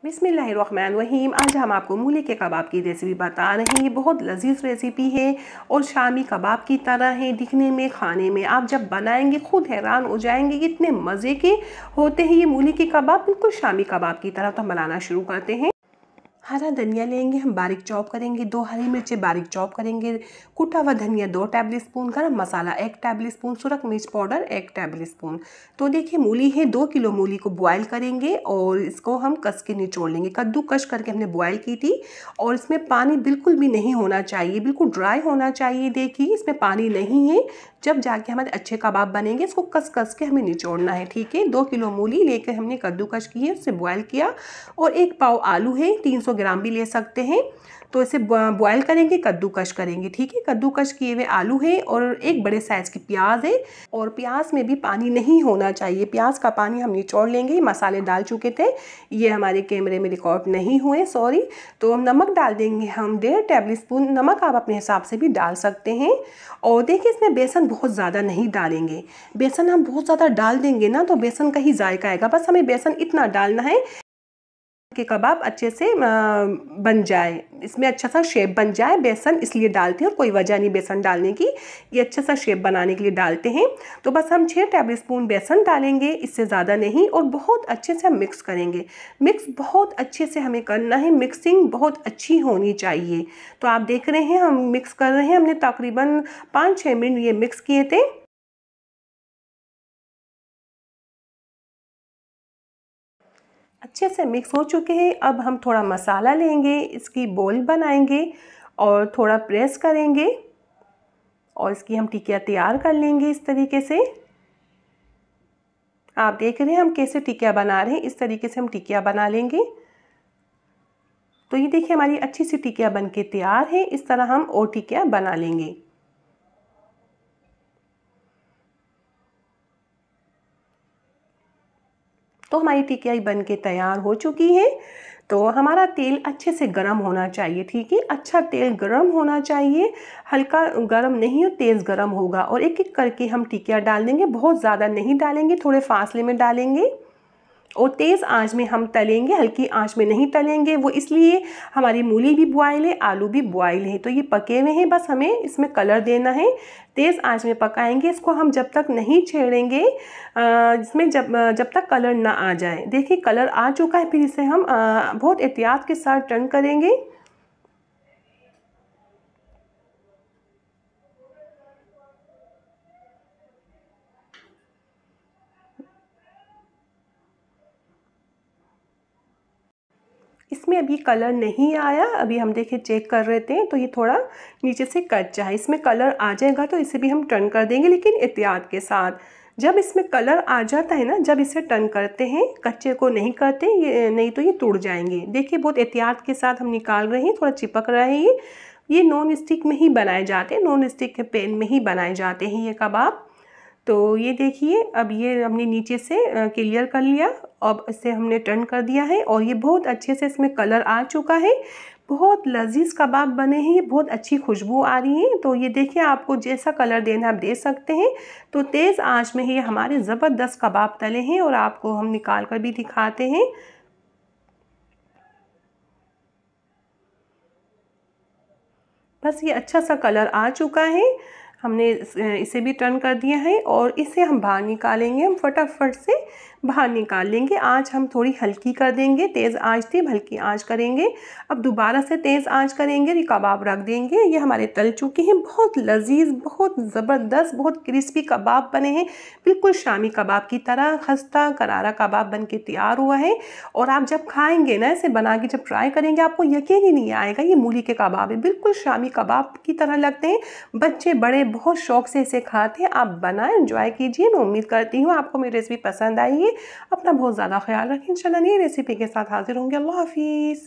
बिस्मिल्लाहिर्रहमानिर्रहीम। आज हम आपको मूली के कबाब की रेसिपी बता रहे हैं। ये बहुत लजीज रेसिपी है और शामी कबाब की तरह है दिखने में, खाने में। आप जब बनाएंगे खुद हैरान हो जाएंगे, इतने मज़े के होते हैं ये मूली के कबाब, बिल्कुल शामी कबाब की तरह। तो हम बनाना शुरू करते हैं। हरा धनिया लेंगे, हम बारीक चॉप करेंगे। 2 हरी मिर्चें बारीक चॉप करेंगे। कुटा हुआ धनिया 2 टेबल स्पून। गरम मसाला 1 टेबल स्पून। सुरख मिर्च पाउडर 1 टेबल स्पून। तो देखिए मूली है, 2 किलो मूली को बॉयल करेंगे और इसको हम कस के निचोड़ लेंगे। कद्दूकस करके हमने बॉयल की थी और इसमें पानी बिल्कुल भी नहीं होना चाहिए, बिल्कुल ड्राई होना चाहिए। देखिए इसमें पानी नहीं है, जब जाके हमारे अच्छे कबाब बनेंगे। इसको कस कस के हमें निचोड़ना है, ठीक है। 2 किलो मूली लेकर हमने कद्दूकस की है, उससे बॉयल किया। और 1 पाव आलू है, 300 ग्राम भी ले सकते हैं। तो इसे बॉयल करेंगे, कद्दूकस करेंगे, ठीक है। कद्दूकस किए हुए आलू है और 1 बड़े साइज़ की प्याज है। और प्याज में भी पानी नहीं होना चाहिए, प्याज का पानी हम निचोड़ लेंगे। मसाले डाल चुके थे, ये हमारे कैमरे में रिकॉर्ड नहीं हुए, सॉरी। तो हम नमक डाल देंगे, हम 1.5 टेबल स्पून। नमक आप अपने हिसाब से भी डाल सकते हैं। और देखिए इसमें बेसन बहुत ज़्यादा नहीं डालेंगे। बेसन हम बहुत ज़्यादा डाल देंगे ना तो बेसन का ही जायका आएगा। बस हमें बेसन इतना डालना है कि कबाब अच्छे से बन जाए, इसमें अच्छा सा शेप बन जाए। बेसन इसलिए डालते हैं और कोई वजह नहीं बेसन डालने की, ये अच्छा सा शेप बनाने के लिए डालते हैं। तो बस हम 6 टेबल स्पून बेसन डालेंगे, इससे ज़्यादा नहीं। और बहुत अच्छे से हम मिक्स करेंगे। मिक्स बहुत अच्छे से हमें करना है, मिक्सिंग बहुत अच्छी होनी चाहिए। तो आप देख रहे हैं हम मिक्स कर रहे हैं। हमने तकरीबन 5-6 मिनट ये मिक्स किए थे। अच्छे से मिक्स हो चुके हैं। अब हम थोड़ा मसाला लेंगे, इसकी बोल बनाएंगे और थोड़ा प्रेस करेंगे और इसकी हम टिकिया तैयार कर लेंगे इस तरीके से। आप देख रहे हैं हम कैसे टिकिया बना रहे हैं, इस तरीके से हम टिकिया बना लेंगे। तो ये देखिए हमारी अच्छी सी टिकिया बन के तैयार है। इस तरह हम और टिकिया बना लेंगे। तो हमारी टिकिया बन के तैयार हो चुकी है। तो हमारा तेल अच्छे से गर्म होना चाहिए, ठीक है। अच्छा तेल गर्म होना चाहिए, हल्का गर्म नहीं हो, तेज़ गर्म होगा। और एक एक करके हम टिकिया डाल देंगे, बहुत ज़्यादा नहीं डालेंगे, थोड़े फासले में डालेंगे। और तेज़ आंच में हम तलेंगे, हल्की आंच में नहीं तलेंगे। वो इसलिए हमारी मूली भी बॉयल है, आलू भी बॉयल है, तो ये पके हुए हैं। बस हमें इसमें कलर देना है। तेज़ आंच में पकाएंगे इसको हम, जब तक नहीं छेड़ेंगे, इसमें जब तक कलर ना आ जाए। देखिए कलर आ चुका है, फिर इसे हम बहुत एहतियात के साथ टर्न करेंगे। इसमें अभी कलर नहीं आया, अभी हम देखिए चेक कर रहे थे तो ये थोड़ा नीचे से कच्चा है। इसमें कलर आ जाएगा तो इसे भी हम टर्न कर देंगे, लेकिन एहतियात के साथ। जब इसमें कलर आ जाता है ना, जब इसे टर्न करते हैं, कच्चे को नहीं करते, ये नहीं तो ये टूट जाएंगे। देखिए बहुत एहतियात के साथ हम निकाल रहे हैं, थोड़ा चिपक रहा है ये नॉन स्टिक में ही बनाए जाते हैं, नॉन स्टिक के पैन में ही बनाए जाते हैं ये कबाब। तो ये देखिए अब ये हमने नीचे से क्लियर कर लिया। अब इसे हमने टर्न कर दिया है और ये बहुत अच्छे से इसमें कलर आ चुका है। बहुत लजीज कबाब बने हैं, ये बहुत अच्छी खुशबू आ रही है। तो ये देखिए आपको जैसा कलर देना आप दे सकते हैं। तो तेज़ आंच में ही हमारे ज़बरदस्त कबाब तले हैं और आपको हम निकाल कर भी दिखाते हैं। बस ये अच्छा सा कलर आ चुका है, हमने इसे भी टर्न कर दिया है और इसे हम बाहर निकालेंगे। हम फटाफट से बाहर निकाल लेंगे। आंच हम थोड़ी हल्की कर देंगे, तेज़ आंच थी, हल्की आंच करेंगे। अब दोबारा से तेज़ आंच करेंगे, ये कबाब रख देंगे। ये हमारे तल चुके हैं, बहुत लजीज, बहुत ज़बरदस्त, बहुत क्रिस्पी कबाब बने हैं, बिल्कुल शामी कबाब की तरह। खस्ता करारा कबाब बन के तैयार हुआ है। और आप जब खाएंगे ना, इसे बना के जब ट्राई करेंगे, आपको यकीन ही नहीं आएगा ये मूली के कबाब है, बिल्कुल शामी कबाब की तरह लगते हैं। बच्चे बड़े बहुत शौक से इसे खाते हैं। आप बनाएं, एंजॉय कीजिए। मैं उम्मीद करती हूँ आपको मेरी रेसिपी पसंद आई है। अपना बहुत ज़्यादा ख्याल रखें। इंशाल्लाह नई रेसिपी के साथ हाजिर होंगे। अल्लाह हाफिज़।